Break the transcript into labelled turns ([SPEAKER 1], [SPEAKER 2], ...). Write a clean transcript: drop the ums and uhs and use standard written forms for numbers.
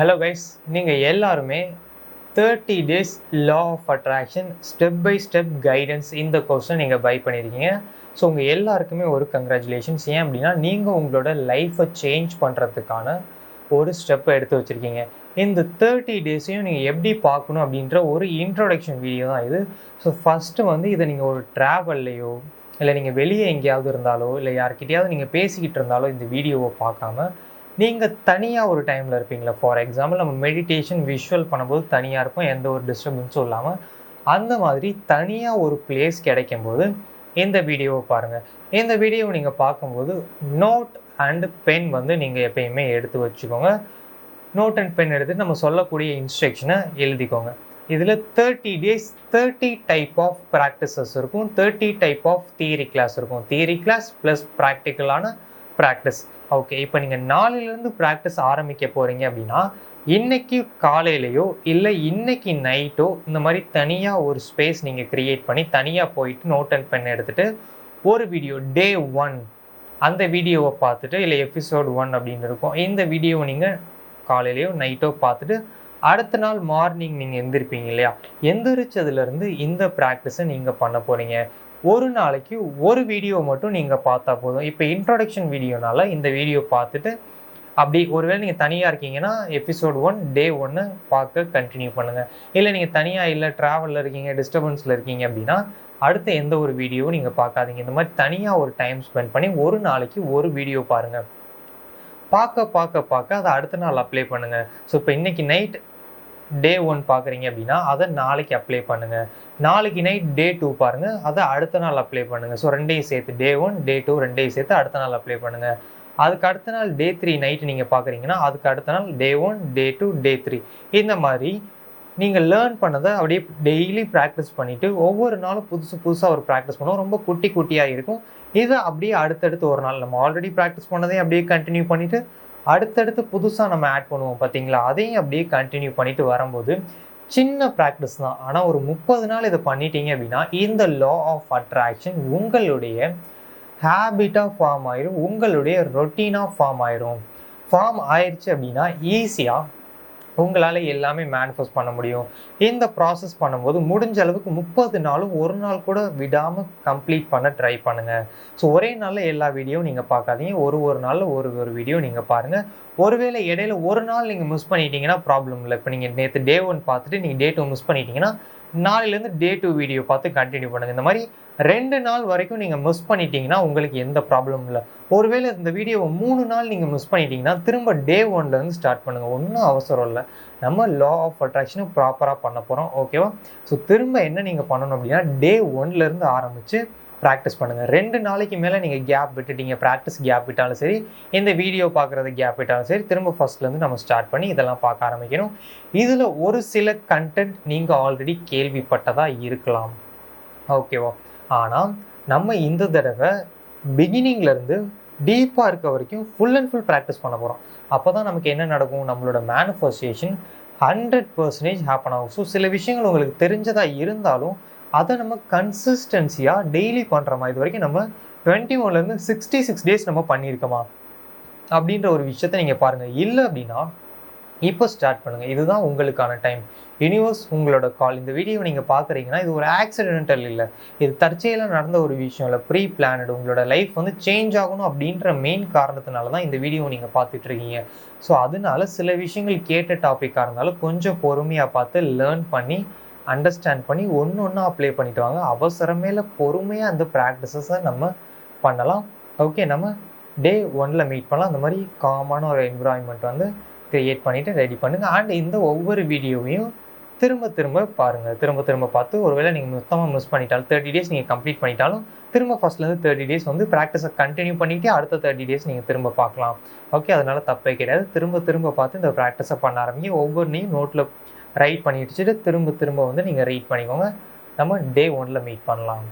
[SPEAKER 1] Hello guys, நீங்கள் எல்லாருமே 30 days law of attraction step by step guidance இந்த கோர்ஸை நீங்கள் பை பண்ணியிருக்கீங்க. ஸோ உங்கள் எல்லாருக்குமே ஒரு கங்க்ராச்சுலேஷன்ஸ். ஏன் அப்படின்னா நீங்கள் உங்களோட லைஃப்பை சேஞ்ச் பண்ணுறதுக்கான ஒரு ஸ்டெப்பை எடுத்து வச்சுருக்கீங்க. இந்த 30 டேஸையும் நீங்கள் எப்படி பார்க்கணும் அப்படின்ற ஒரு இன்ட்ரோடக்ஷன் வீடியோ தான் இது. ஸோ ஃபஸ்ட்டு இதை நீங்கள் ஒரு ட்ராவல்லையோ இல்லை நீங்கள் வெளியே எங்கேயாவது இருந்தாலோ இல்லை யார்கிட்டையாவது நீங்கள் பேசிக்கிட்டு இருந்தாலோ இந்த வீடியோவை பார்க்காம நீங்கள் தனியாக ஒரு டைமில் இருப்பீங்களா. ஃபார் எக்ஸாம்பிள் நம்ம மெடிடேஷன் விஷுவல் பண்ணும்போது தனியாக இருக்கும், எந்த ஒரு டிஸ்டர்பன்ஸும் இல்லாமல். அந்த மாதிரி தனியாக ஒரு பிளேஸ் கிடைக்கும்போது இந்த வீடியோவை பாருங்கள். இந்த வீடியோவை நீங்கள் பார்க்கும்போது நோட் அண்ட் பென் நீங்கள் எப்பயுமே எடுத்து வச்சுக்கோங்க. நோட் அண்ட் பென் எடுத்து நம்ம சொல்லக்கூடிய இன்ஸ்ட்ரக்ஷனை எழுதிக்கோங்க. இதில் 30 டேஸ் 30 டைப் ஆஃப் ப்ராக்டிசஸ் இருக்கும், 30 டைப் ஆஃப் தியரி கிளாஸ் இருக்கும். தியரி கிளாஸ் ப்ளஸ் ப்ராக்டிக்கலான ப்ராக்டிஸ். ஓகே, இப்போ நீங்கள் நாளையிலேருந்து ப்ராக்டிஸ் ஆரம்பிக்க போகிறீங்க அப்படின்னா இன்றைக்கி காலையிலையோ இல்லை இன்றைக்கி நைட்டோ இந்த மாதிரி தனியாக ஒரு ஸ்பேஸ் நீங்கள் க்ரியேட் பண்ணி தனியாக போயிட்டு நோட் அண்ட் பென் எடுத்துகிட்டு ஒரு வீடியோ டே 1 அந்த வீடியோவை பார்த்துட்டு இல்லை எபிசோட் 1 அப்படின்னு இருக்கும், இந்த வீடியோவை நீங்கள் காலையிலையோ நைட்டோ பார்த்துட்டு அடுத்த நாள் மார்னிங் நீங்கள் எந்திருப்பீங்க இல்லையா, எந்திரிச்சதுலேருந்து இந்த ப்ராக்டிஸை நீங்கள் பண்ண போகிறீங்க. ஒரு நாளைக்கு ஒரு வீடியோ மட்டும் நீங்கள் பார்த்தா போதும். இப்போ இன்ட்ரோடக்ஷன் வீடியோனால இந்த வீடியோ பார்த்துட்டு அப்படி ஒருவேளை நீங்கள் தனியாக இருக்கீங்கன்னா எபிசோட் 1 டே 1 பார்க்க கண்டினியூ பண்ணுங்கள். இல்லை நீங்கள் தனியாக இல்லை ட்ராவலில் இருக்கீங்க, டிஸ்டர்பன்ஸில் இருக்கீங்க அப்படின்னா அடுத்த எந்த ஒரு வீடியோவும் நீங்கள் பார்க்காதீங்க. இந்த மாதிரி தனியாக ஒரு டைம் ஸ்பெண்ட் பண்ணி ஒரு நாளைக்கு ஒரு வீடியோ பாருங்கள். பார்க்க அதை அடுத்த நாள் அப்ளை பண்ணுங்கள். ஸோ இப்போ இன்றைக்கி நைட் டே 1 பார்க்குறீங்க அப்படின்னா அதை நாளைக்கு அப்ளை பண்ணுங்கள். நாளைக்கு நைட் டே 2 பாருங்கள், அதை அடுத்த நாள் அப்ளை பண்ணுங்கள். ஸோ ரெண்டையும் சேர்த்து டே 1 டே 2 ரெண்டையும் சேர்த்து அடுத்த நாள் அப்ளை பண்ணுங்கள். அதுக்கு அடுத்த நாள் டே 3 நைட்டு நீங்கள் பார்க்குறீங்கன்னா அதுக்கு அடுத்த நாள் டே 1 டே 2 டே 3 இந்த மாதிரி நீங்கள் லேர்ன் பண்ணதை அப்படியே டெய்லி ப்ராக்டிஸ் பண்ணிவிட்டு ஒவ்வொரு நாளும் புதுசாக ஒரு ப்ராக்டிஸ் பண்ணுவோம். ரொம்ப குட்டி குட்டியாக இருக்கும். இதை அப்படியே அடுத்தடுத்து ஒரு நாள் நம்ம ஆல்ரெடி ப்ராக்டிஸ் பண்ணதையும் அப்படியே கண்டினியூ பண்ணிவிட்டு அடுத்தடுத்து புதுசாக நம்ம ஆட் பண்ணுவோம் பார்த்தீங்களா, அதையும் அப்படியே கண்டினியூ பண்ணிட்டு வரும்போது சின்ன ப்ராக்டிஸ் தான், ஆனால் ஒரு 30 நாள் இதை பண்ணிட்டீங்க அப்படின்னா இந்த லா ஆஃப் அட்ராக்ஷன் உங்களுடைய ஹேபிட்டாக ஃபார்ம் ஆயிரும், உங்களுடைய ரொட்டீனாக ஃபார்ம் ஆயிரும். ஃபார்ம் ஆயிடுச்சு அப்படின்னா ஈஸியாக உங்களால் எல்லாமே மேனிஃபெஸ்ட் பண்ண முடியும். இந்த ப்ராசஸ் பண்ணும்போது முடிஞ்ச அளவுக்கு 30 நாளும் ஒரு நாள் கூட விடாமல் கம்ப்ளீட் பண்ண ட்ரை பண்ணுங்கள். ஸோ ஒரே நாளில் எல்லா வீடியோவும் நீங்கள் பார்க்காதீங்க, ஒரு நாளில் ஒரு வீடியோ நீங்கள் பாருங்கள். ஒருவேளை இடையில ஒரு நாள் நீங்கள் மிஸ் பண்ணிட்டீங்கன்னா ப்ராப்ளம் இல்லை. இப்போ நீங்கள் நேற்று டே 1 பார்த்துட்டு நீங்கள் டே 2 மிஸ் பண்ணிட்டீங்கன்னா நாளையிலேருந்து டே 2 வீடியோ பார்த்து கண்டினியூ பண்ணுங்கள். இந்த மாதிரி 2 நாள் வரைக்கும் நீங்கள் மிஸ் பண்ணிட்டீங்கன்னா உங்களுக்கு எந்த ப்ராப்ளமும் இல்லை. ஒருவேளை இந்த வீடியோவை 3 நாள் நீங்கள் மிஸ் பண்ணிட்டீங்கன்னா திரும்ப டே 1லேருந்து ஸ்டார்ட் பண்ணுங்கள், ஒன்றும் அவசரம் இல்லை. நம்ம லா ஆஃப் அட்ராக்ஷனும் ப்ராப்பராக பண்ண போகிறோம், ஓகேவா? ஸோ திரும்ப என்ன நீங்கள் பண்ணணும் அப்படின்னா டே 1லேருந்து ஆரம்பித்து ப்ராக்டிஸ் பண்ணுங்கள். 2 நாளைக்கு மேலே நீங்கள் கேப் விட்டுட்டீங்க, ப்ராக்டிஸ் கேப் விட்டாலும் சரி, இந்த வீடியோ பார்க்குறது கேப் விட்டாலும் சரி, திரும்ப ஃபஸ்ட்லேருந்து நம்ம ஸ்டார்ட் பண்ணி இதெல்லாம் பார்க்க ஆரம்பிக்கணும். இதில் ஒரு சில கண்டென்ட் நீங்கள் ஆல்ரெடி கேள்விப்பட்டதாக இருக்கலாம், ஓகேவா? ஆனால் நம்ம இந்த தடவை பிகினிங்லேருந்து டீப்பாக இருக்க வரைக்கும் ஃபுல் அண்ட் ஃபுல் ப்ராக்டிஸ் பண்ண போகிறோம். அப்போ தான் நமக்கு என்ன நடக்கும், நம்மளோட மேனிஃபெஸ்டேஷன் 100% ஹேப்பன் ஆகும். ஸோ சில விஷயங்கள் உங்களுக்கு தெரிஞ்சதாக இருந்தாலும் அதை நம்ம கன்சிஸ்டன்சியாக டெய்லி பண்ணுறோமா, இது வரைக்கும் நம்ம 21லேருந்து 66 டேஸ் நம்ம பண்ணியிருக்கோமா அப்படின்ற ஒரு விஷயத்த நீங்கள் பாருங்கள். இல்லை அப்படின்னா இப்போ ஸ்டார்ட் பண்ணுங்கள். இதுதான் உங்களுக்கான டைம். யூனிவர்ஸ் உங்களோட கால். இந்த வீடியோ நீங்கள் பார்க்குறீங்கன்னா இது ஒரு ஆக்சிடென்டல் இல்லை, இது தற்செயலாக நடந்த ஒரு விஷயம் இல்லை, ப்ரீ பிளானடு. உங்களோட லைஃப் சேஞ்ச் ஆகணும் அப்படின்ற மெயின் காரணத்தினால தான் இந்த வீடியோ நீங்கள் பார்த்துட்ருக்கீங்க. ஸோ அதனால சில விஷயங்கள் கேட்ட டாப்பிக்காக இருந்தாலும் கொஞ்சம் பொறுமையாக பார்த்து லேர்ன் பண்ணி அண்டர்ஸ்டாண்ட் பண்ணி ஒன்று அப்ளை பண்ணிட்டு வாங்க. அவசரமேல பொறுமையாக அந்த ப்ராக்டிசஸை நம்ம பண்ணலாம். ஓகே, நம்ம டே 1ல் மீட் பண்ணலாம். அந்த மாதிரி காமான ஒரு என்விரான்மெண்ட் க்ரியேட் பண்ணிவிட்டு ரெடி பண்ணுங்கள். அண்ட் இந்த ஒவ்வொரு வீடியோவையும் திரும்ப பாருங்கள். திரும்ப பார்த்து ஒருவேளை நீங்கள் மொத்தமாக மிஸ் பண்ணிட்டாலும் 30 டேஸ் நீங்கள் கம்ப்ளீட் பண்ணிட்டாலும் திரும்ப ஃபஸ்ட்லேருந்து 30 டேஸ் ப்ராக்டிஸை கண்டினியூ பண்ணிவிட்டு அடுத்த 30 டேஸ் நீங்கள் திரும்ப பார்க்கலாம். ஓகே, அதனால் தப்பே கிடையாது. திரும்ப பார்த்து இந்த ப்ராக்டிஸை பண்ண ஆரம்பிங்க. ஒவ்வொன்றையும் நோட்டில் ரைட் பண்ணி வச்சுட்டு திரும்ப நீங்கள் ரீட் பண்ணிக்கோங்க. நம்ம டே 1ல் மீட் பண்ணலாம்.